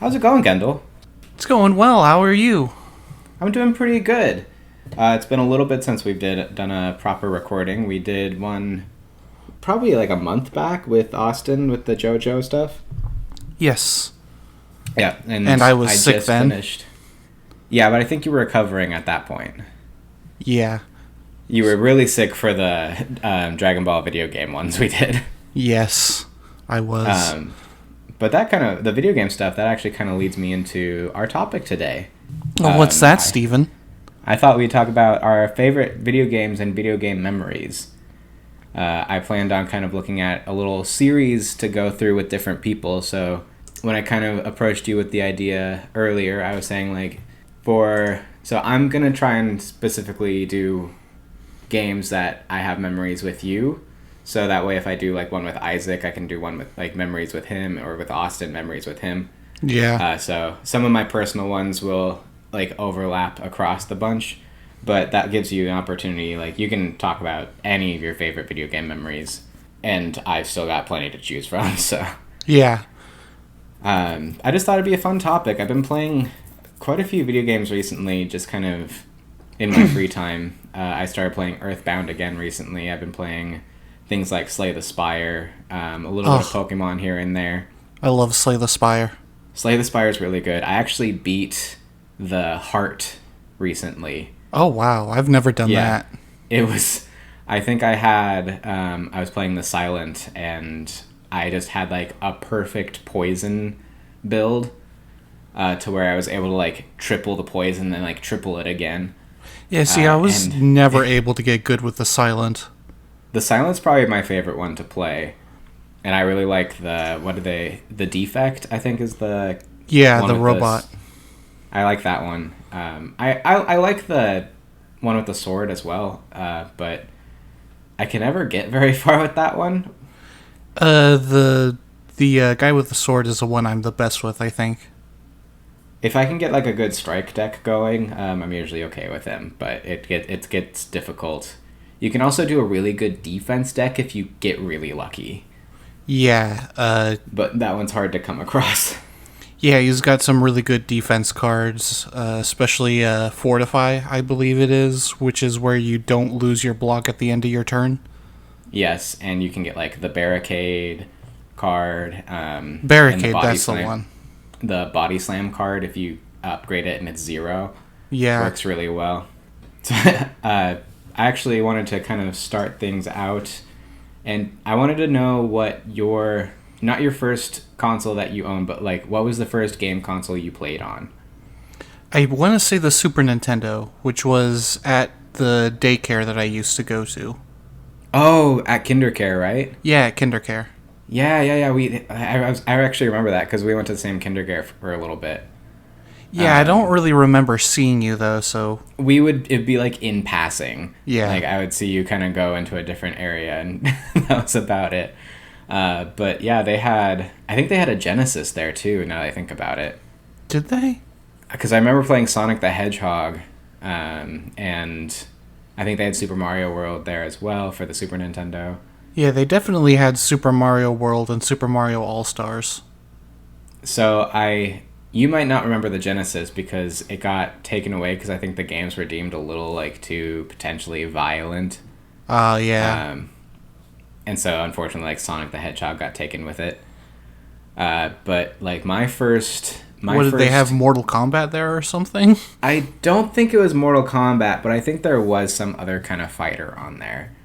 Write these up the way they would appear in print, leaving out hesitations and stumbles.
How's it going, Kendall? It's going well. How are you? I'm doing pretty good. It's been a little bit since we've done a proper recording. We did one probably like a month back with Austin with the JoJo stuff. Yes. Yeah, and I was sick just then. Finished. Yeah, but I think you were recovering at that point. Yeah. You were really sick for the Dragon Ball video game ones we did. Yes, I was. But the video game stuff, that actually kind of leads me into our topic today. Well, what's that, Steven? I thought we'd talk about our favorite video games and video game memories. I planned on kind of looking at a little series to go through with different people. So when I kind of approached you with the idea earlier, I was saying so I'm going to try and specifically do games that I have memories with you. So that way if I do like one with Isaac, I can do one with like memories with him, or with Austin, memories with him. Yeah. So some of my personal ones will like overlap across the bunch, but that gives you an opportunity. Like you can talk about any of your favorite video game memories, and I've still got plenty to choose from. So yeah. I just thought it'd be a fun topic. I've been playing quite a few video games recently, just kind of in my free time. I started playing Earthbound again recently. I've been playing things like Slay the Spire, a little bit of Pokemon here and there. I love Slay the Spire. Slay the Spire is really good. I actually beat the Heart recently. Oh, wow. I've never done that. It was... I think I had... I was playing the Silent, and I just had like a perfect poison build to where I was able to like triple the poison, then like triple it again. Yeah, see, I was never able to get good with the Silent. The Silent's probably my favorite one to play. And I really like the Defect, I think is the... Yeah, the robot. I like that one. I like the one with the sword as well, but I can never get very far with that one. The guy with the sword is the one I'm the best with, I think. If I can get like a good strike deck going, I'm usually okay with him, but it gets difficult. You can also do a really good defense deck if you get really lucky. Yeah. But that one's hard to come across. Yeah, he's got some really good defense cards, especially Fortify, I believe it is, which is where you don't lose your block at the end of your turn. Yes, and you can get like the Barricade card. Barricade, that's the one. The Body Slam card, if you upgrade it and it's 0, works really well. So, I actually wanted to kind of start things out, and I wanted to know what not your first console that you own, but like what was the first game console you played on? I want to say the Super Nintendo, which was at the daycare that I used to go to. Oh, at KinderCare, right? Yeah, at KinderCare. Yeah. I actually remember that because we went to the same KinderCare for a little bit. Yeah, I don't really remember seeing you though, so... It'd be like in passing. Yeah. Like I would see you kind of go into a different area, and that was about it. But yeah, I think they had a Genesis there too, now that I think about it. Did they? Because I remember playing Sonic the Hedgehog, and I think they had Super Mario World there as well for the Super Nintendo. Yeah, they definitely had Super Mario World and Super Mario All-Stars. So you might not remember the Genesis because it got taken away because I think the games were deemed a little like too potentially violent. Yeah. And so unfortunately like Sonic the Hedgehog got taken with it. But like my first... Did they have Mortal Kombat there or something? I don't think it was Mortal Kombat, but I think there was some other kind of fighter on there.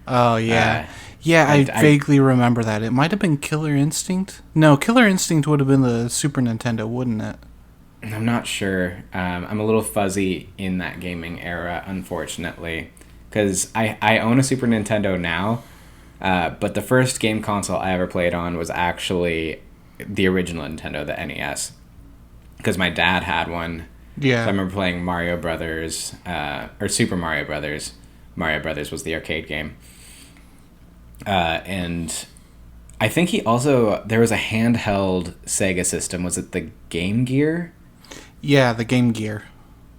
Oh, yeah. I vaguely remember that. It might have been Killer Instinct. No, Killer Instinct would have been the Super Nintendo, wouldn't it? I'm not sure. I'm a little fuzzy in that gaming era, unfortunately. Because I own a Super Nintendo now, but the first game console I ever played on was actually the original Nintendo, the NES. Because my dad had one. Yeah. So I remember playing Mario Brothers, or Super Mario Brothers. Mario Brothers was the arcade game. And I think there was a handheld Sega system. Was it the Game Gear? Yeah, the Game Gear.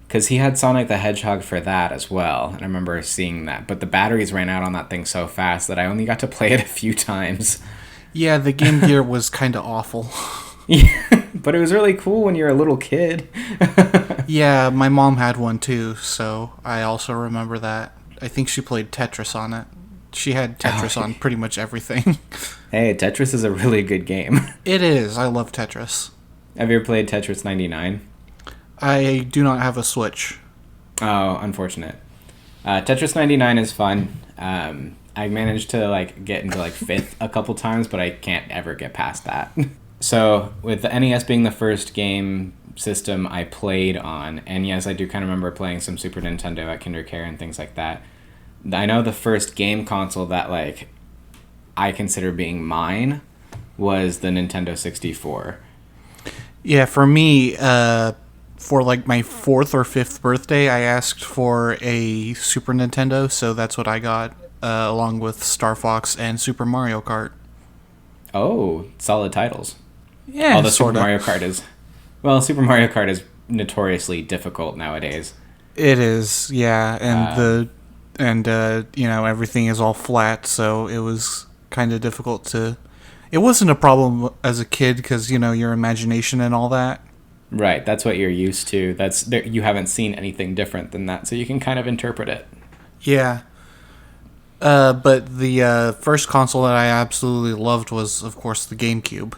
Because he had Sonic the Hedgehog for that as well. And I remember seeing that. But the batteries ran out on that thing so fast that I only got to play it a few times. Yeah, the Game Gear was kind of awful. Yeah, but it was really cool when you're a little kid. Yeah, my mom had one too, so I also remember that. I think she played Tetris on it. She had Oh, Tetris on pretty much everything. hey, Tetris is a really good game. It is. I love Tetris. Have you ever played Tetris 99? I do not have a Switch. Oh, unfortunate. Tetris 99 is fun. I managed to like get into like fifth a couple times, but I can't ever get past that. So with the NES being the first game system I played on, and yes, I do kind of remember playing some Super Nintendo at KinderCare and things like that. I know the first game console that like I consider being mine was the Nintendo 64. Yeah, for me, for like my 4th or 5th birthday, I asked for a Super Nintendo, so that's what I got, along with Star Fox and Super Mario Kart. Oh, solid titles. Yeah, Although Super sort of. Mario Kart is, well, Super Mario Kart is notoriously difficult nowadays. It is, yeah, and everything is all flat, so it was kind of difficult to. It wasn't a problem as a kid because your imagination and all that. Right, that's what you're used to. You haven't seen anything different than that, so you can kind of interpret it. Yeah. But the first console that I absolutely loved was, of course, the GameCube.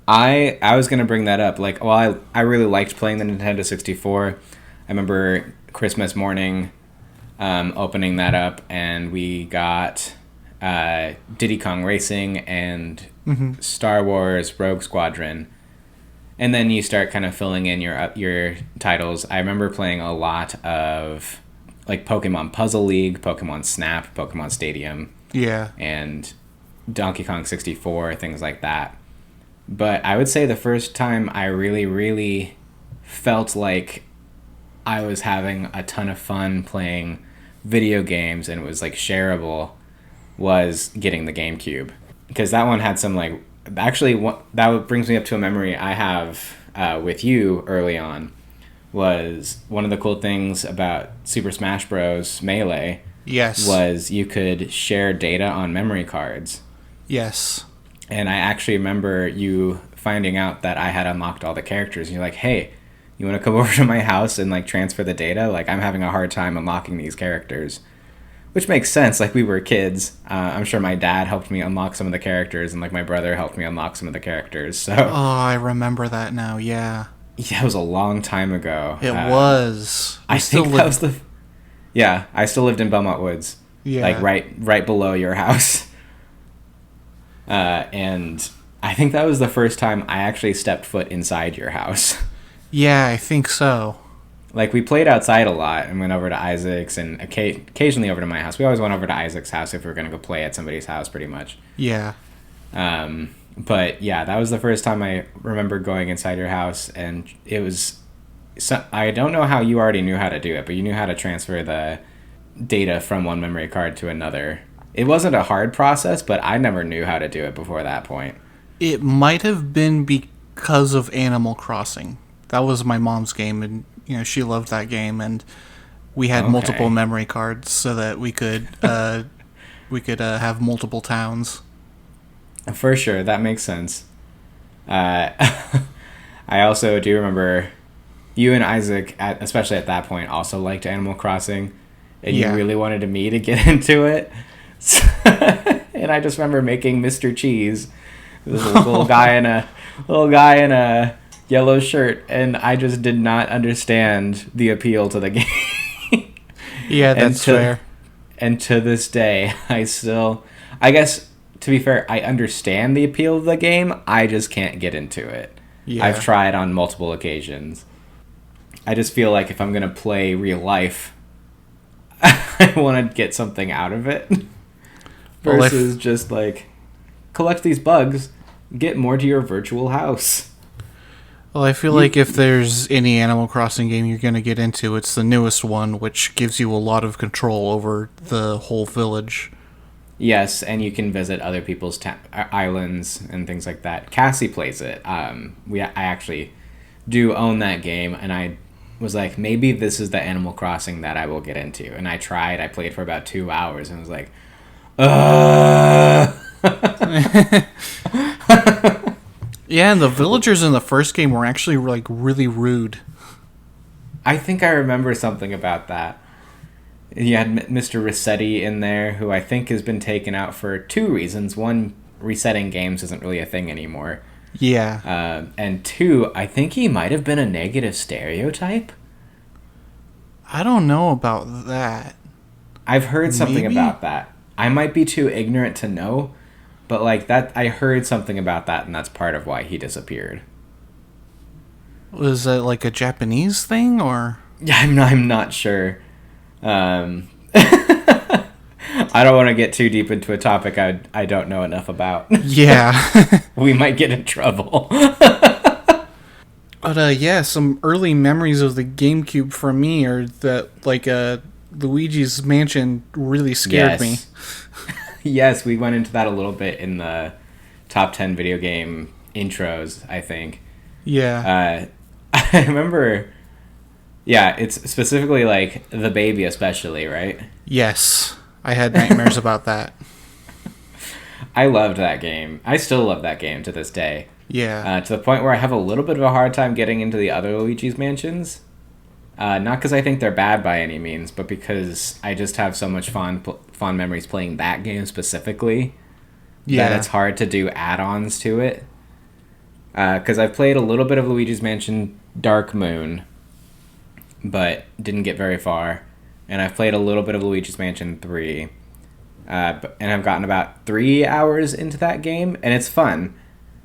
I was gonna bring that up. Like, well, I really liked playing the Nintendo 64. I remember Christmas morning, opening that up, and we got Diddy Kong Racing and Star Wars Rogue Squadron. And then you start kind of filling in your titles. I remember playing a lot of like Pokemon Puzzle League, Pokemon Snap, Pokemon Stadium, Yeah. and Donkey Kong 64, things like that. But I would say the first time I really, really felt like I was having a ton of fun playing video games and it was like shareable was getting the GameCube. Because that one had some like, actually that brings me up to a memory I have with you early on. Was one of the cool things about Super Smash Bros. Melee Yes. was you could share data on memory cards. Yes. And I actually remember you finding out that I had unlocked all the characters. And you're like, hey, you want to come over to my house and like transfer the data? Like, I'm having a hard time unlocking these characters. Which makes sense. Like, we were kids. I'm sure my dad helped me unlock some of the characters, and like my brother helped me unlock some of the characters. So Oh, I remember that now. Yeah. yeah, it was a long time ago. It was. I think that was the. Yeah, I still lived in Belmont Woods. Yeah. Like right below your house. And I think that was the first time I actually stepped foot inside your house. Yeah, I think so. Like, we played outside a lot and went over to Isaac's and occasionally over to my house. We always went over to Isaac's house if we were going to go play at somebody's house, pretty much. Yeah. But yeah, that was the first time I remember going inside your house, and it was. I don't know how you already knew how to do it, but you knew how to transfer the data from one memory card to another. It wasn't a hard process, but I never knew how to do it before that point. It might have been because of Animal Crossing. That was my mom's game, and she loved that game, and we had multiple memory cards so that we could have multiple towns. For sure, that makes sense. I also do remember you and Isaac, especially at that point, also liked Animal Crossing, and you really wanted me to get into it. And I just remember making Mr. Cheese, this little guy in a yellow shirt, and I just did not understand the appeal to the game. Yeah, that's fair. And to this day, I guess, to be fair, I understand the appeal of the game, I just can't get into it. Yeah. I've tried on multiple occasions. I just feel like if I'm going to play real life, I want to get something out of it. Versus just like, collect these bugs, get more to your virtual house. Well, I feel like if there's any Animal Crossing game you're going to get into, it's the newest one, which gives you a lot of control over the whole village. Yes, and you can visit other people's islands and things like that. Cassie plays it. I actually do own that game, and I was like, maybe this is the Animal Crossing that I will get into. And I tried. I played for about 2 hours, and was like, Yeah, and the villagers in the first game were actually like really rude. I think I remember something about that. You had Mr. Rossetti in there, who I think has been taken out for two reasons. One, resetting games isn't really a thing anymore. Yeah. And two, I think he might have been a negative stereotype. I don't know about that. I've heard something Maybe? about that. I might be too ignorant to know, but like that, I heard something about that, and that's part of why he disappeared. Was it like a Japanese thing or? Yeah, I'm not sure. I don't want to get too deep into a topic I don't know enough about. Yeah. We might get in trouble. But yeah, some early memories of the GameCube for me are that like Luigi's Mansion really scared me. Yes, we went into that a little bit in the top 10 video game intros, I think. Yeah. I remember, yeah, it's specifically like the baby especially, right? Yes. I had nightmares about that. I loved that game. I still love that game to this day. Yeah. To the point where I have a little bit of a hard time getting into the other Luigi's Mansions. Not because I think they're bad by any means, but because I just have so much fond memories playing that game specifically. Yeah. That it's hard to do add-ons to it. Because I've played a little bit of Luigi's Mansion Dark Moon, but didn't get very far. And I've played a little bit of Luigi's Mansion 3. And I've gotten about 3 hours into that game, and it's fun.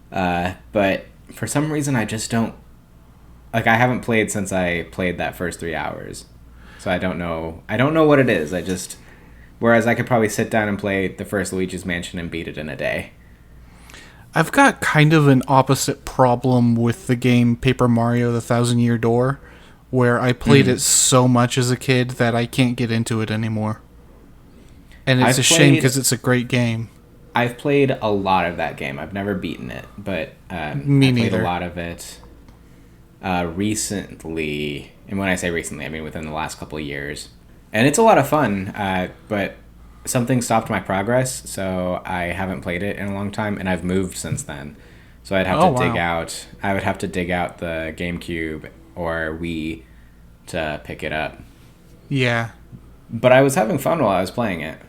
But for some reason, I just don't... Like, I haven't played since I played that first 3 hours. So I don't know what it is. Whereas I could probably sit down and play the first Luigi's Mansion and beat it in a day. I've got kind of an opposite problem with the game Paper Mario: The Thousand Year Door, where I played it so much as a kid that I can't get into it anymore. And it's a shame because it's a great game. I've played a lot of that game. I've never beaten it, but I played a lot of it recently. And when I say recently, I mean within the last couple of years. And it's a lot of fun, but something stopped my progress, so I haven't played it in a long time, and I've moved since then. So I'd have to dig out... I would have to dig out the GameCube or Wii to pick it up. Yeah. But I was having fun while I was playing it.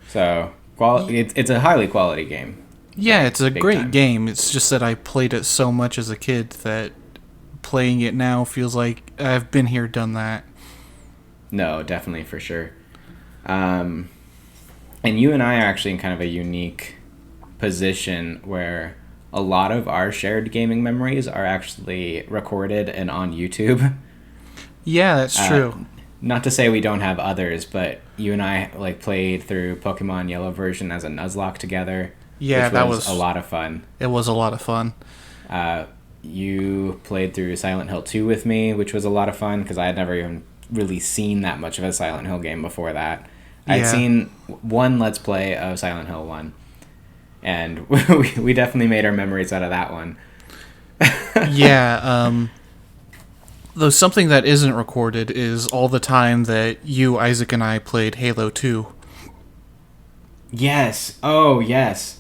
So, it's a highly quality game. Yeah, it's a great game. It's just that I played it so much as a kid that playing it now feels like I've been here, done that. No, definitely, for sure. And you and I are actually in kind of a unique position where a lot of our shared gaming memories are actually recorded and on YouTube. Yeah, that's true. Not to say we don't have others, but you and I like played through Pokemon Yellow version as a Nuzlocke together. Yeah, which was a lot of fun. It was a lot of fun. You played through Silent Hill 2 with me, which was a lot of fun because I had never even really seen that much of a Silent Hill game before that. I'd seen one Let's Play of Silent Hill 1, and we definitely made our memories out of that one. Yeah, though something that isn't recorded is all the time that you, Isaac, and I played Halo 2. Yes. Oh, yes.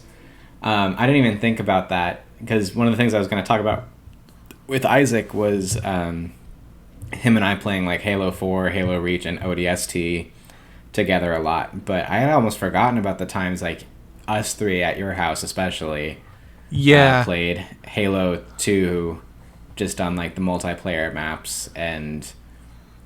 I didn't even think about that, because one of the things I was going to talk about with Isaac was him and I playing like Halo 4, Halo Reach, and ODST together a lot. But I had almost forgotten about the times like us three at your house especially played Halo 2 just on like the multiplayer maps and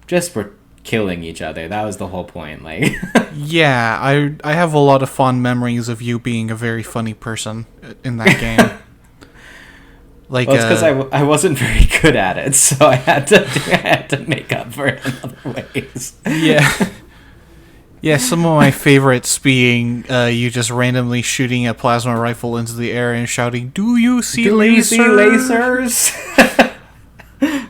just were killing each other. That was the whole point. Like Yeah, I have a lot of fond memories of you being a very funny person in that game. Like, well, it's because I wasn't very good at it, so I had to make up for it in other ways. Yeah. Yeah, some of my favorites being you just randomly shooting a plasma rifle into the air and shouting, "Do you see lasers?"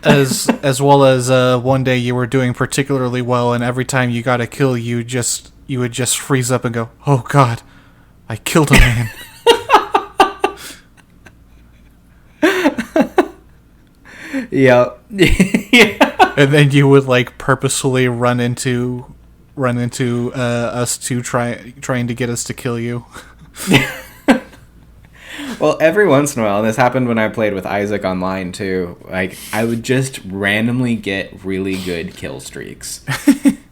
as well as one day you were doing particularly well, and every time you got a kill, you would just freeze up and go, "Oh God, I killed a man." Yeah. Yeah. And then you would like purposefully run into us two trying to get us to kill you. Well, every once in a while, and this happened when I played with Isaac online too, like, I would just randomly get really good kill streaks.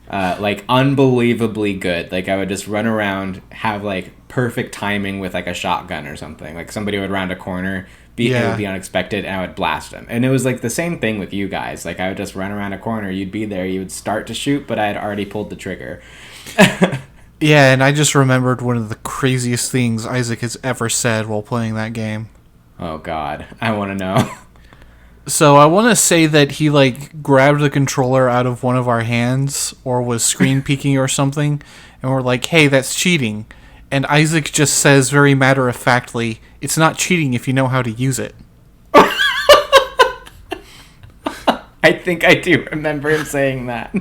Like, unbelievably good. Like, I would just run around, have, like, perfect timing with, like, a shotgun or something. Like, somebody would round a corner, it would be unexpected, and I would blast them. And it was, like, the same thing with you guys. Like, I would just run around a corner, you'd be there, you would start to shoot, but I had already pulled the trigger. Yeah, and I just remembered one of the craziest things Isaac has ever said while playing that game. Oh, God. I want to know. So I want to say that he, like, grabbed the controller out of one of our hands or was screen peeking or something, and we're like, hey, that's cheating. And Isaac just says very matter-of-factly, it's not cheating if you know how to use it. I think I do remember him saying that.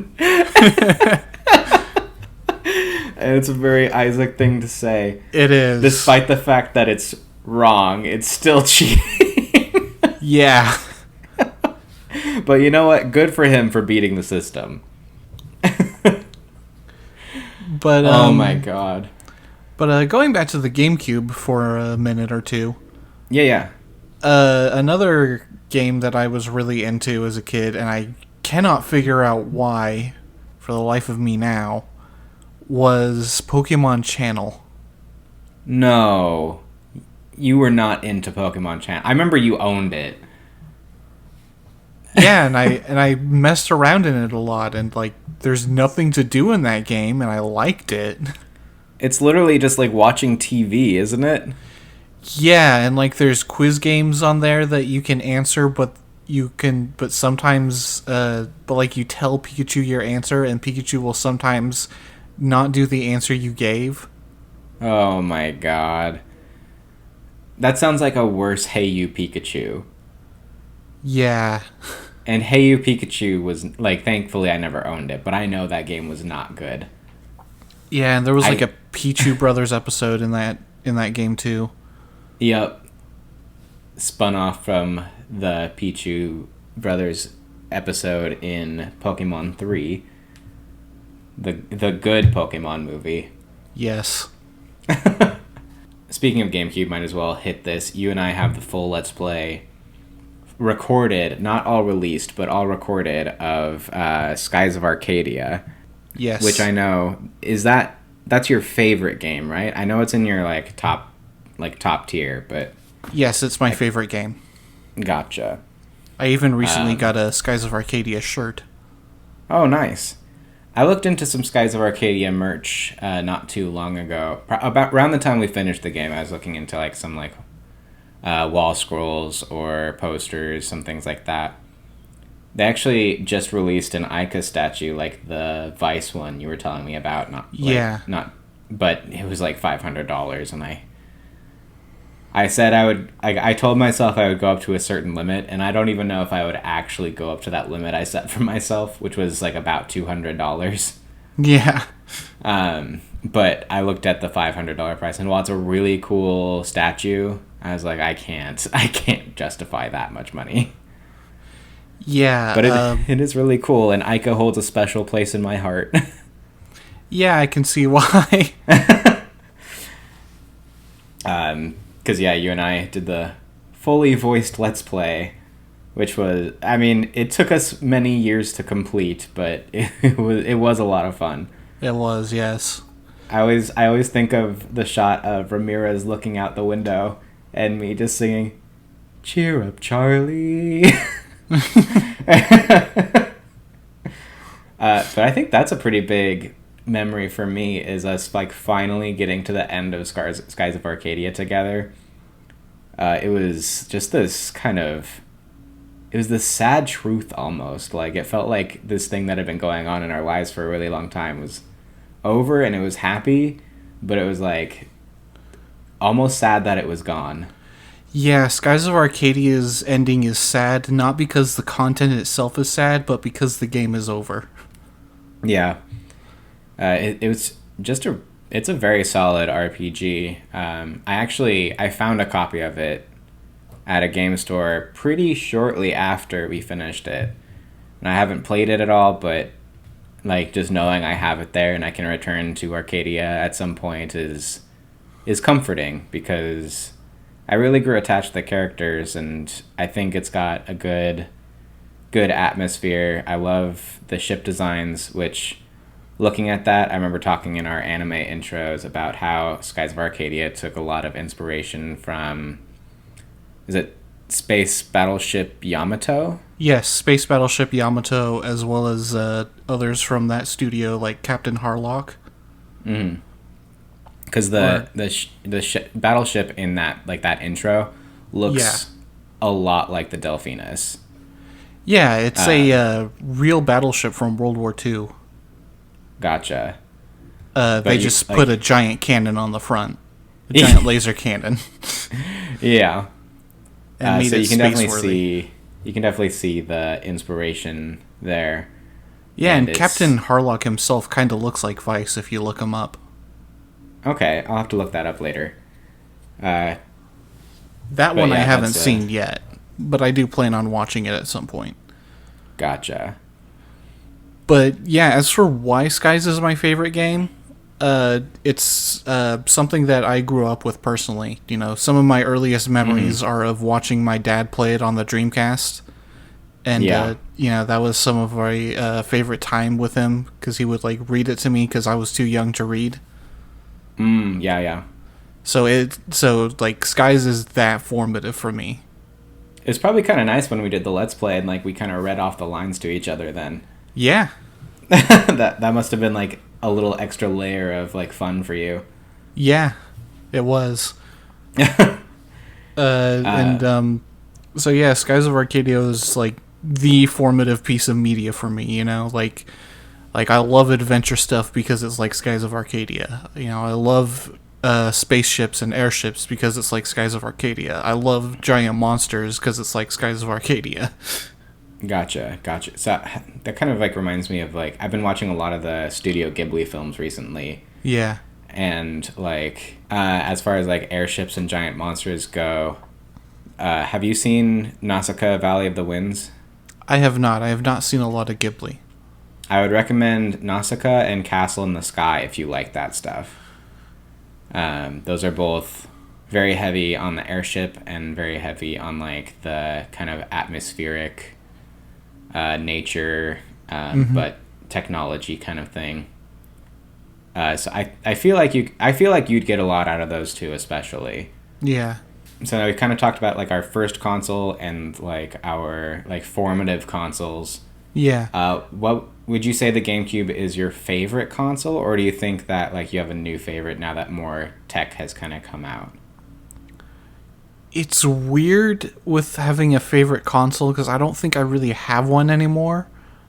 And it's a very Isaac thing to say. It is. Despite the fact that it's wrong, it's still cheating. Yeah. But you know what? Good for him for beating the system. But oh my god. But going back to the GameCube for a minute or two. Yeah. Another game that I was really into as a kid, and I cannot figure out why, for the life of me now, was Pokemon Channel. No. You were not into Pokemon Channel. I remember you owned it. Yeah, and I messed around in it a lot, and like there's nothing to do in that game, and I liked it. It's literally just like watching TV, isn't it? Yeah, and like there's quiz games on there that you can answer, but sometimes but like you tell Pikachu your answer, and Pikachu will sometimes not do the answer you gave. Oh my god. That sounds like a worse Hey You Pikachu. Yeah. And Hey You Pikachu was, like, thankfully I never owned it, but I know that game was not good. Yeah, and there was like a Pichu Brothers episode in that game too. Yep. Spun off from the Pichu Brothers episode in Pokemon 3. The good Pokemon movie. Yes. Speaking of GameCube, might as well hit this. You and I have the full Let's Play recorded, not all released, but all recorded, of Skies of Arcadia. Yes. Which I know that's your favorite game, right? I know it's in your top tier, but yes, it's my favorite game. Gotcha. I even recently got a Skies of Arcadia shirt. Oh, nice. I looked into some Skies of Arcadia merch not too long ago. About around the time we finished the game, I was looking into some wall scrolls or posters, some things like that. They actually just released an Ica statue, like the Vice one you were telling me about. But it was like $500, and I said I told myself I would go up to a certain limit, and I don't even know if I would actually go up to that limit I set for myself, which was like about $200. Yeah. But I looked at the $500 price, and while it's a really cool statue, I was like, I can't justify that much money. Yeah. But it is really cool, and Ica holds a special place in my heart. Yeah, I can see why. Because, yeah, you and I did the fully voiced Let's Play, which was, I mean, it took us many years to complete, but it was a lot of fun. It was, yes. I always think of the shot of Ramirez looking out the window and me just singing, "Cheer up, Charlie." But I think that's a pretty big memory for me, is us finally getting to the end of Skies of Arcadia together. It was just this it was this sad truth almost. Like, it felt like this thing that had been going on in our lives for a really long time was over, and it was happy, but it was almost sad that it was gone. Yeah, Skies of Arcadia's ending is sad, not because the content itself is sad, but because the game is over. Yeah. It was just it's a very solid RPG. I found a copy of it at a game store pretty shortly after we finished it. And I haven't played it at all, but just knowing I have it there and I can return to Arcadia at some point is comforting, because I really grew attached to the characters, and I think it's got a good atmosphere. I love the ship designs, which, looking at that, I remember talking in our anime intros about how Skies of Arcadia took a lot of inspiration from, is it Space Battleship Yamato? Yes, Space Battleship Yamato, as well as others from that studio, like Captain Harlock. Mm-hmm. Because the battleship in that intro looks a lot like the Delphinus. Yeah, it's a real battleship from World War II. Gotcha. They just put a giant cannon on the front, a giant laser cannon. Yeah. And made so it you can definitely space-worthy. see the inspiration there. Yeah, and Captain Harlock himself kind of looks like Vice if you look him up. Okay, I'll have to look that up later. That one I haven't seen yet, but I do plan on watching it at some point. Gotcha. But yeah, as for why Skies is my favorite game, it's something that I grew up with personally. You know, some of my earliest memories are of watching my dad play it on the Dreamcast. And, you know, that was some of my favorite time with him, because he would, like, read it to me because I was too young to read. Yeah. So, like, Skies is that formative for me. It's probably kind of nice when we did the Let's Play and, like, we kind of read off the lines to each other then. Yeah. that must have been, like, a little extra layer of, like, fun for you. Yeah, it was. So yeah, Skies of Arcadia is, like, the formative piece of media for me, you know? Like I love adventure stuff because it's like Skies of Arcadia. You know, I love spaceships and airships because it's like Skies of Arcadia. I love giant monsters because it's like Skies of Arcadia. Gotcha. So that kind of, like, reminds me of, like, I've been watching a lot of the Studio Ghibli films recently. Yeah. And, like, as far as, like, airships and giant monsters go, have you seen Nausicaa Valley of the Winds? I have not. I have not seen a lot of Ghibli. I would recommend Nausicaa and Castle in the Sky if you like that stuff. Those are both very heavy on the airship and very heavy on, like, the kind of atmospheric nature, but technology kind of thing. So I feel like you'd get a lot out of those two, especially. Yeah. So we kind of talked about, like, our first console and, like, our, like, formative consoles. Yeah. What would you say the GameCube is your favorite console, or do you think that, like, you have a new favorite now that more tech has kind of come out? It's weird with having a favorite console because I don't think I really have one anymore.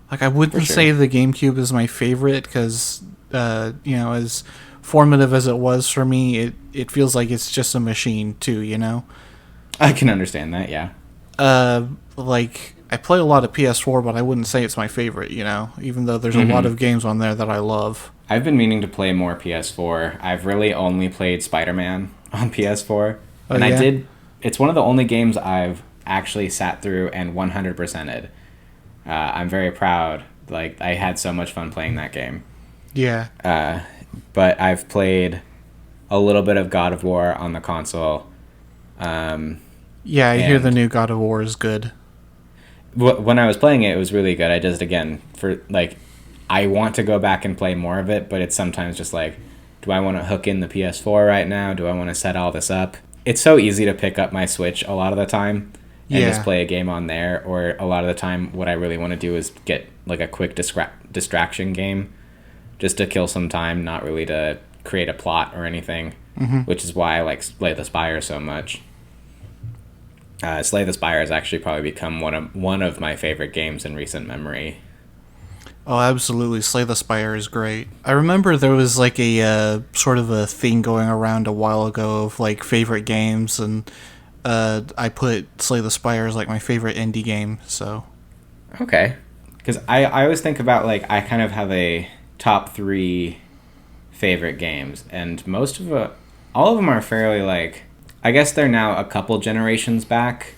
Like, I wouldn't say the GameCube is my favorite because, you know, as formative as it was for me, it feels like it's just a machine too, you know? I can understand that, yeah. Like, I play a lot of PS4, but I wouldn't say it's my favorite, you know? Even though there's a lot of games on there that I love. I've been meaning to play more PS4. I've really only played Spider-Man on PS4. Oh, and yeah? It's one of the only games I've actually sat through and 100%ed. I'm very proud. Like, I had so much fun playing that game. Yeah. But I've played a little bit of God of War on the console. Yeah, I hear the new God of War is good. When I was playing it, it was really good. I just, again, I want to go back and play more of it, but it's sometimes just like, do I want to hook in the PS4 right now? Do I want to set all this up? It's so easy to pick up my Switch a lot of the time and just play a game on there, or a lot of the time what I really want to do is get, like, a quick distraction game just to kill some time, not really to create a plot or anything, which is why I like Slay the Spire so much. Slay the Spire has actually probably become one of my favorite games in recent memory. Oh, absolutely. Slay the Spire is great. I remember there was, like, a sort of a thing going around a while ago of, like, favorite games, and I put Slay the Spire as, like, my favorite indie game, so. Okay. Because I always think about, like, I kind of have a top 3 favorite games, and all of them are fairly, like, I guess they're now a couple generations back.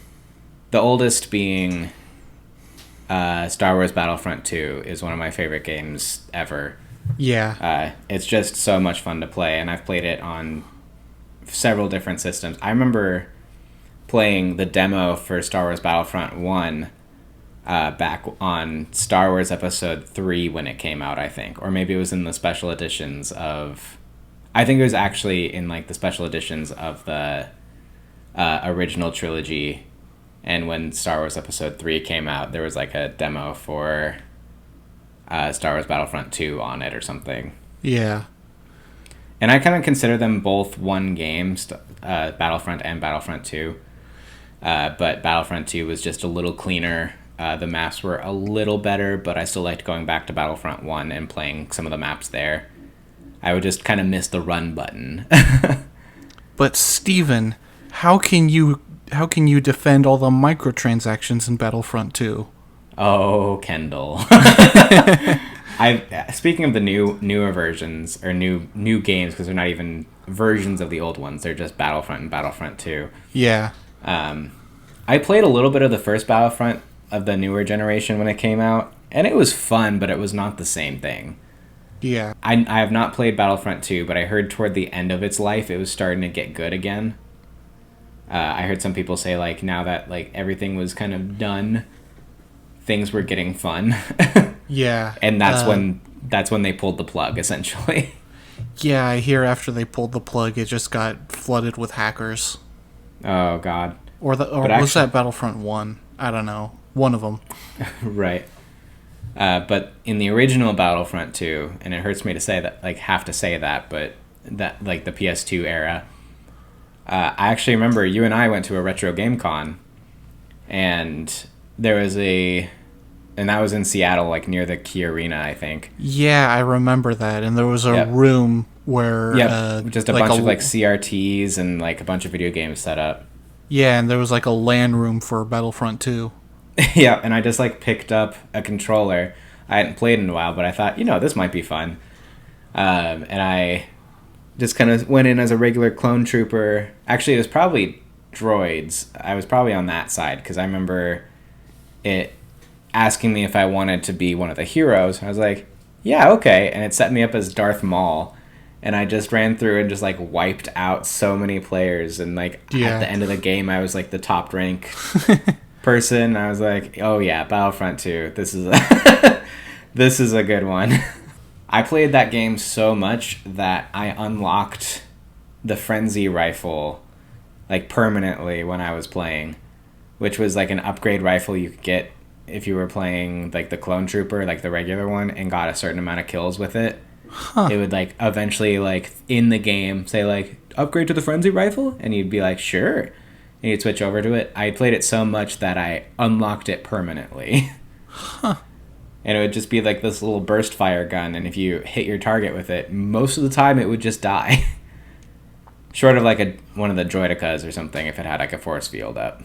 The oldest being Star Wars Battlefront 2 is one of my favorite games ever. Yeah. It's just so much fun to play, and I've played it on several different systems. I remember playing the demo for Star Wars Battlefront 1 back on Star Wars Episode 3 when it came out, I think. Or maybe it was in the special editions of... I think it was actually in like the special editions of the original trilogy. And when Star Wars Episode 3 came out, there was like a demo for Star Wars Battlefront 2 on it or something. Yeah. And I kind of consider them both one game, Battlefront and Battlefront 2. But Battlefront 2 was just a little cleaner. The maps were a little better, but I still liked going back to Battlefront 1 and playing some of the maps there. I would just kind of miss the run button. But Steven, how can you defend all the microtransactions in Battlefront 2? Oh, Kendall. Speaking of the newer versions or new games, because they're not even versions of the old ones, they're just Battlefront and Battlefront 2. Yeah. I played a little bit of the first Battlefront of the newer generation when it came out, and it was fun, but it was not the same thing. Yeah. I have not played Battlefront 2, but I heard toward the end of its life it was starting to get good again. I heard some people say like now that like everything was kind of done, things were getting fun. Yeah. And that's when they pulled the plug, essentially. Yeah, I hear after they pulled the plug it just got flooded with hackers. Oh god. Or was that Battlefront 1? I don't know. One of them. Right. But in the original Battlefront 2, and it hurts me to say that, like, have to say that, but that, like, the PS2 era, I actually remember you and I went to a retro game con, and there was and that was in Seattle, like, near the Key Arena, I think. Yeah, I remember that, and there was a room where... just a bunch of, like, CRTs and, like, a bunch of video games set up. Yeah, and there was, like, a LAN room for Battlefront 2. Yeah, and I just, like, picked up a controller. I hadn't played in a while, but I thought, this might be fun. And I just kind of went in as a regular clone trooper. Actually, it was probably droids. I was probably on that side, because I remember it asking me if I wanted to be one of the heroes. I was like, yeah, okay. And it set me up as Darth Maul. And I just ran through and just, like, wiped out so many players. And, like, at the end of the game, I was, like, the top rank person. I was like, oh yeah, Battlefront 2. This is a good one. I played that game so much that I unlocked the Frenzy rifle like permanently when I was playing, which was like an upgrade rifle you could get if you were playing like the Clone Trooper, like the regular one, and got a certain amount of kills with it. It would like eventually like in the game say like upgrade to the Frenzy rifle, and you'd be like sure. And you'd switch over to it. I played it so much that I unlocked it permanently. And it would just be like this little burst fire gun, and if you hit your target with it, most of the time it would just die. Short of like one of the droidicas or something, if it had like a force field up.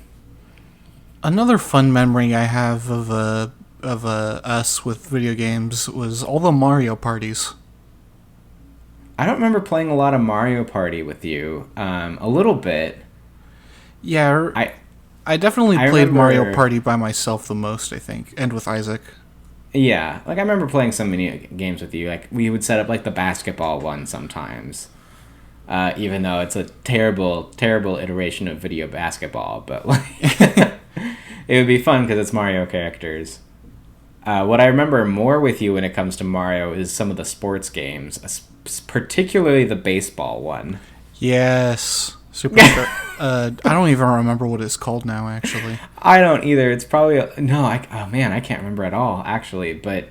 Another fun memory I have of us with video games was all the Mario parties. I don't remember playing a lot of Mario Party with you. A little bit. Yeah, I definitely played Mario Party by myself the most, I think, and with Isaac. Yeah, like I remember playing so many games with you. Like we would set up like the basketball one sometimes, even though it's a terrible, terrible iteration of video basketball. But like, it would be fun because it's Mario characters. What I remember more with you when it comes to Mario is some of the sports games, particularly the baseball one. Yes. I don't even remember what it's called now, actually. I don't either. It's probably... I can't remember at all, actually. But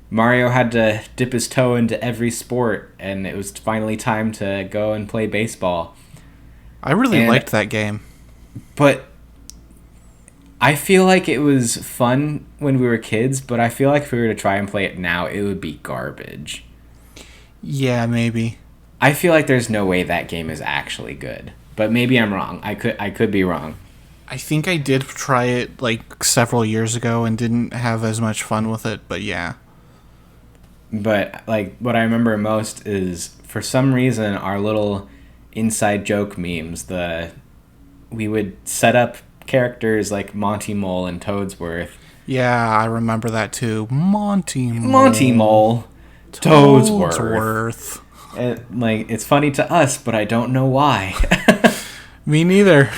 Mario had to dip his toe into every sport, and it was finally time to go and play baseball. I really liked that game. But I feel like it was fun when we were kids, but I feel like if we were to try and play it now, it would be garbage. Yeah, maybe. I feel like there's no way that game is actually good. But maybe I'm wrong. I could be wrong. I think I did try it like several years ago and didn't have as much fun with it, but yeah. But like what I remember most is for some reason our little inside joke memes, we would set up characters like Monty Mole and Toadsworth. Yeah, I remember that too. Monty Mole. Toadsworth. Like it's funny to us, but I don't know why. Me neither.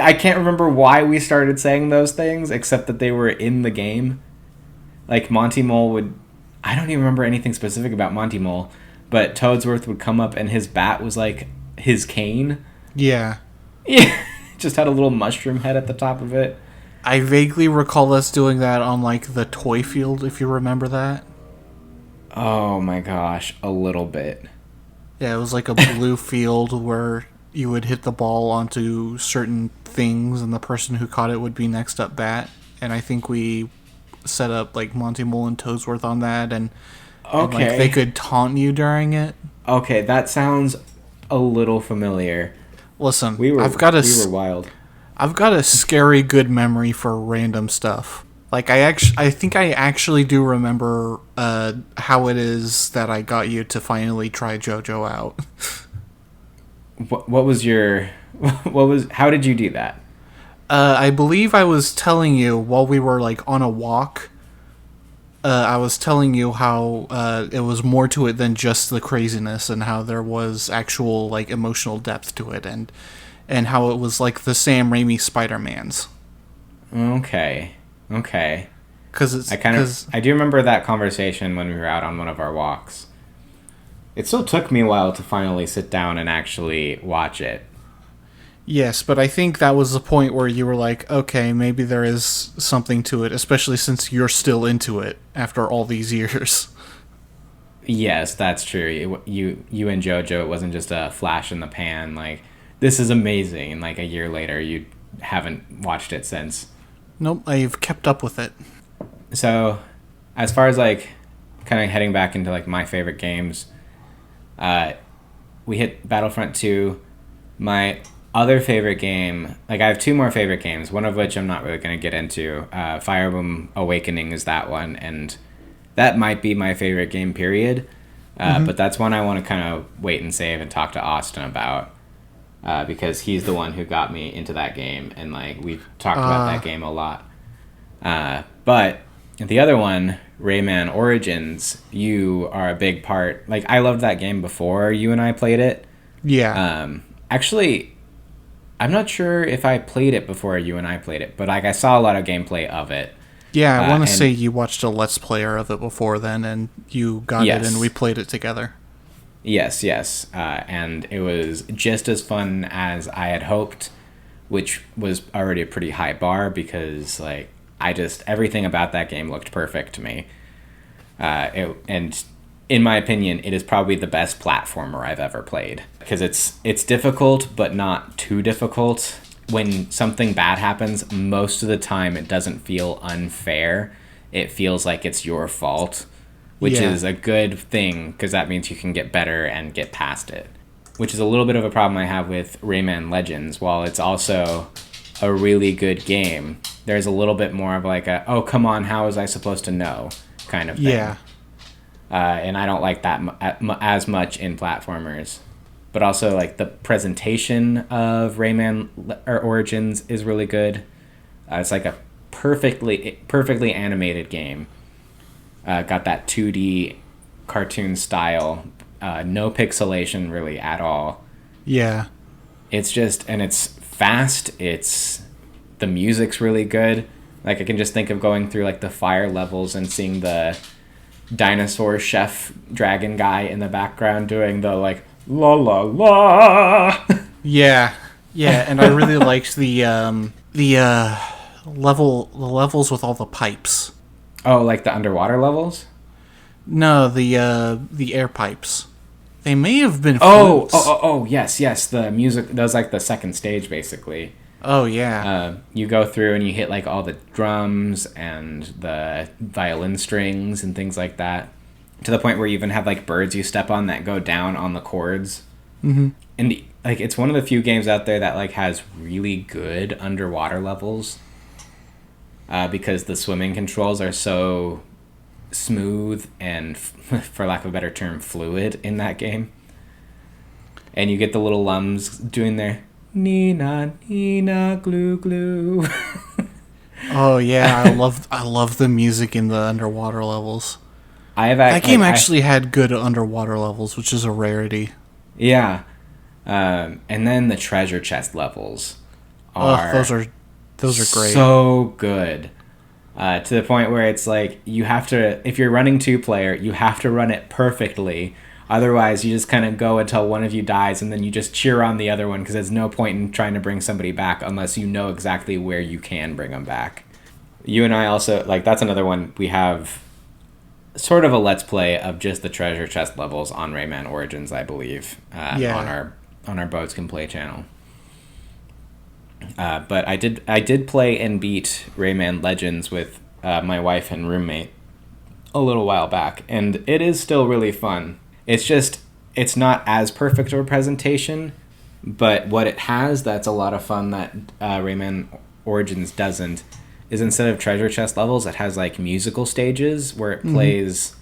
I can't remember why we started saying those things, except that they were in the game. Like, Monty Mole would... I don't even remember anything specific about Monty Mole, but Toadsworth would come up and his bat was like his cane. Yeah. Yeah. Just had a little mushroom head at the top of it. I vaguely recall us doing that on, like, the toy field, if you remember that. Oh my gosh, a little bit. Yeah, it was like a blue field where you would hit the ball onto certain things and the person who caught it would be next up bat. And I think we set up, like, Monty Mole and Toadsworth on that, and like, they could taunt you during it. Okay, that sounds a little familiar. Listen, we were wild. I've got a scary good memory for random stuff. Like, I think I actually do remember how it is that I got you to finally try JoJo out. What was your... How did you do that? I believe I was telling you while we were, like, on a walk. I was telling you how it was more to it than just the craziness, and how there was actual, like, emotional depth to it, and how it was like the Sam Raimi Spider-Mans. Okay. Because I do remember that conversation when we were out on one of our walks. It still took me a while to finally sit down and actually watch it. Yes, but I think that was the point where you were like, okay, maybe there is something to it, especially since you're still into it after all these years. Yes, that's true. You and JoJo, it wasn't just a flash in the pan, like, this is amazing, and like a year later you haven't watched it since. Nope, I've kept up with it. So, as far as like kind of heading back into like my favorite games, we hit Battlefront 2. My other favorite game, like, I have two more favorite games, one of which I'm not really going to get into. Fire Emblem Awakening is that one, and that might be my favorite game, period. But that's one I want to kind of wait and save and talk to Austin about. Because he's the one who got me into that game, and like we've talked about that game a lot. But the other one, Rayman Origins, you are a big part. Like, I loved that game before you and I played it. Yeah. Actually, I'm not sure if I played it before you and I played it, but like I saw a lot of gameplay of it. Yeah, I want to say you watched a Let's Player of it before then, and you got it, and we played it together. Yes. And it was just as fun as I had hoped, which was already a pretty high bar because, like, everything about that game looked perfect to me. And in my opinion, it is probably the best platformer I've ever played because it's difficult, but not too difficult. When something bad happens, most of the time it doesn't feel unfair. It feels like it's your fault. Which is a good thing, because that means you can get better and get past it. Which is a little bit of a problem I have with Rayman Legends. While it's also a really good game, there's a little bit more of like a, oh, come on, how was I supposed to know kind of thing. Yeah. And I don't like that as much in platformers. But also, like, the presentation of Rayman Origins is really good. It's like a perfectly animated game. Got that 2D cartoon style, no pixelation really at all. Yeah. It's just, and it's fast, the music's really good. Like, I can just think of going through, like, the fire levels and seeing the dinosaur chef dragon guy in the background doing the, like, la la la. Yeah, and I really liked the levels with all the pipes. Oh, like the underwater levels? No, the air pipes. They may have been flutes. Oh, yes. The music, that was like the second stage, basically. Oh, yeah. You go through and you hit like all the drums and the violin strings and things like that. To the point where you even have like birds you step on that go down on the chords. Mm-hmm. And like, it's one of the few games out there that like has really good underwater levels. Because the swimming controls are so smooth and, for lack of a better term, fluid in that game. And you get the little lums doing their Nina, Nina, glue, glue. Oh yeah, I love the music in the underwater levels. That game actually had good underwater levels, which is a rarity. Yeah. And then the treasure chest levels are those are great. so good. To the point where it's like you have to, if you're running 2-player, you have to run it perfectly. Otherwise, you just kind of go until one of you dies, and then you just cheer on the other one because there's no point in trying to bring somebody back unless you know exactly where you can bring them back. You and I also, like, that's another one. We have sort of a let's play of just the treasure chest levels on Rayman Origins, I believe, on our Boats Can Play channel. But I did play and beat Rayman Legends with my wife and roommate a little while back, and it is still really fun. It's not as perfect of a presentation, but what it has that's a lot of fun that Rayman Origins doesn't is instead of treasure chest levels, it has like musical stages where it plays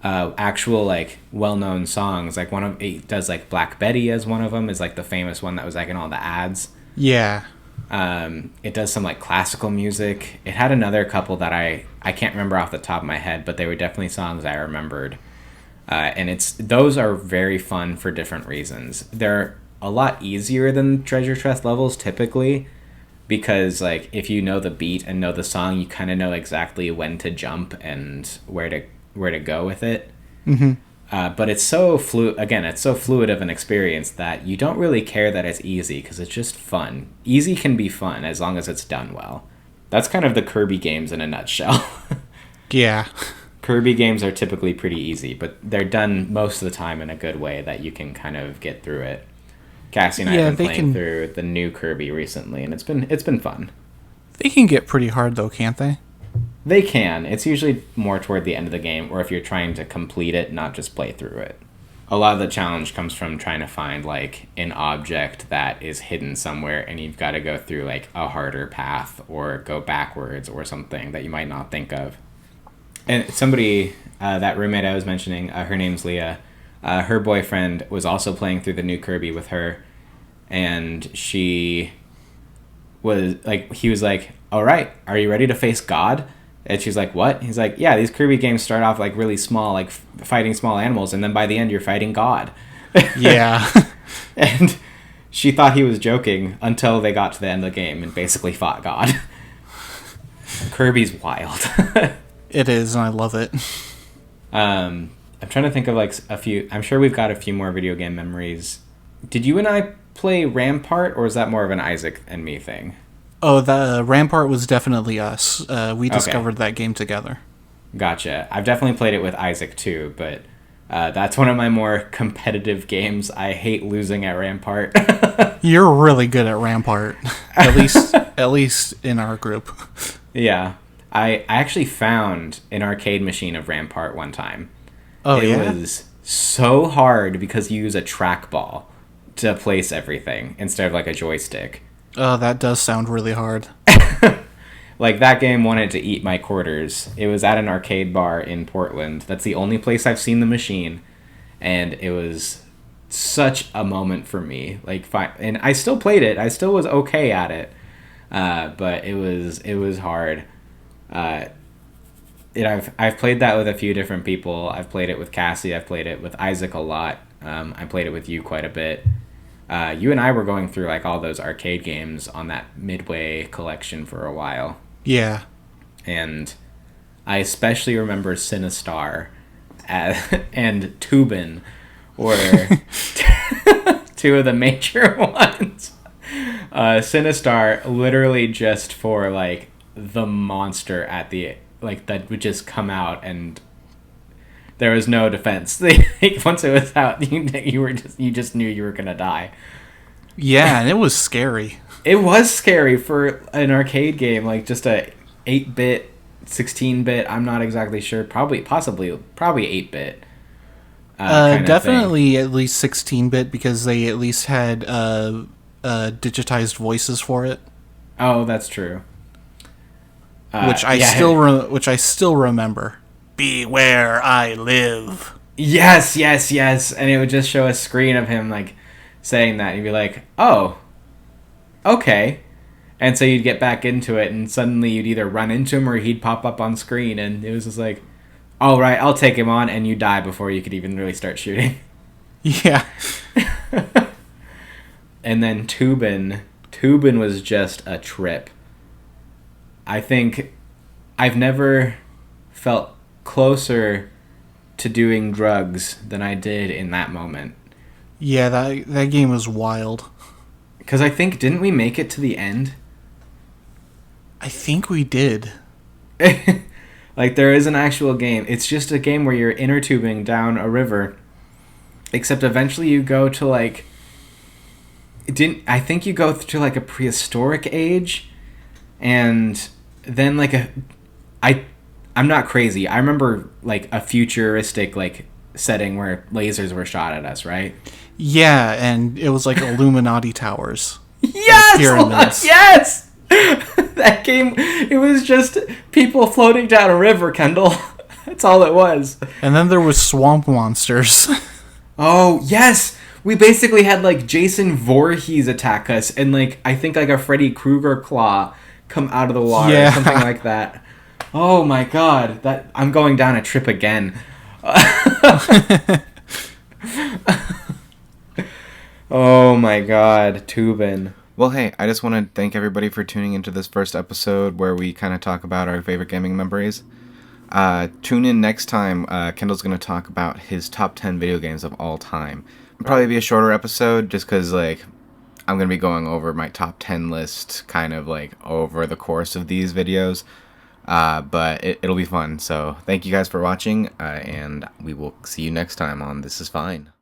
actual like well-known songs. Like it does like Black Betty as one of them is like the famous one that was like in all the ads. Yeah. It does some like classical music. It had another couple that I can't remember off the top of my head, but they were definitely songs I remembered. And those are very fun for different reasons. They're a lot easier than treasure chest levels typically, because like if you know the beat and know the song, you kind of know exactly when to jump and where to go with it. But it's so it's so fluid of an experience that you don't really care that it's easy because it's just fun. Easy can be fun as long as it's done well. That's kind of the Kirby games in a nutshell. Yeah. Kirby games are typically pretty easy, but they're done most of the time in a good way that you can kind of get through it. Cassie and I have been playing through the new Kirby recently, and it's been fun. They can get pretty hard though, can't they? They can. It's usually more toward the end of the game, or if you're trying to complete it, not just play through it. A lot of the challenge comes from trying to find like an object that is hidden somewhere, and you've got to go through like a harder path or go backwards or something that you might not think of. And somebody, that roommate I was mentioning, her name's Leah. Her boyfriend was also playing through the new Kirby with her, and he was like, "All right, are you ready to face God?" And she's like, "What?" He's like, "Yeah, these Kirby games start off like really small, like fighting small animals, and then by the end you're fighting God." Yeah. And she thought he was joking until they got to the end of the game and basically fought God. Kirby's wild. It is, and I love it. I'm trying to think of like a few. I'm sure we've got a few more video game memories. Did you and I play Rampart, or is that more of an Isaac and me thing? Oh, the Rampart was definitely us. We discovered that game together. Gotcha. I've definitely played it with Isaac too, but that's one of my more competitive games. I hate losing at Rampart. You're really good at Rampart, at least in our group. Yeah. I actually found an arcade machine of Rampart one time. Oh, it yeah? was so hard because you use a trackball to place everything instead of like a joystick. Oh, that does sound really hard. Like, that game wanted to eat my quarters. It was at an arcade bar in Portland. That's the only place I've seen the machine. And it was such a moment for me. Like, and I still played it. I still was okay at it. But it was hard. I've played that with a few different people. I've played it with Cassie. I've played it with Isaac a lot. I played it with you quite a bit. You and I were going through like all those arcade games on that Midway collection for a while. Yeah. And I especially remember Sinistar and Tubin were two of the major ones. Sinistar literally just for like the monster at the like that would just come out, and there was no defense. Once it was out, you just knew you were gonna die. Yeah, and it was scary. It was scary for an arcade game, like just a 8-bit, 16-bit. I'm not exactly sure. Probably 8-bit. Definitely at least 16-bit because they at least had digitized voices for it. Oh, that's true. Which I still remember. Beware, I live. Yes, and it would just show a screen of him like saying that, and you'd be like, "Oh, okay," and so you'd get back into it, and suddenly you'd either run into him or he'd pop up on screen, and it was just like, "All right, I'll take him on," and you die before you could even really start shooting. Yeah. And then Tubin Tubin was just a trip. I think I've never felt closer to doing drugs than I did in that moment. Yeah, that game was wild. Because I think, didn't we make it to the end? I think we did. Like, there is an actual game. It's just a game where you're inner tubing down a river. Except eventually you go to, like... I think you go to, like, a prehistoric age. And then, like, I'm not crazy. I remember, like, a futuristic, like, setting where lasers were shot at us, right? Yeah, and it was like Illuminati towers. Yes! Pyramids. Yes! That game, it was just people floating down a river, Kendall. That's all it was. And then there was swamp monsters. Oh, yes! We basically had, like, Jason Voorhees attack us, and, like, I think, like, a Freddy Krueger claw come out of the water, Yeah. or something like that. Oh, my God. I'm going down a trip again. Oh, my God. Tubin. Well, hey, I just want to thank everybody for tuning into this first episode where we kind of talk about our favorite gaming memories. Tune in next time. Kendall's going to talk about his top 10 video games of all time. It'll probably be a shorter episode just because, like, I'm going to be going over my top 10 list kind of, like, over the course of these videos. But it'll be fun. So thank you guys for watching, and we will see you next time on This Is Fine.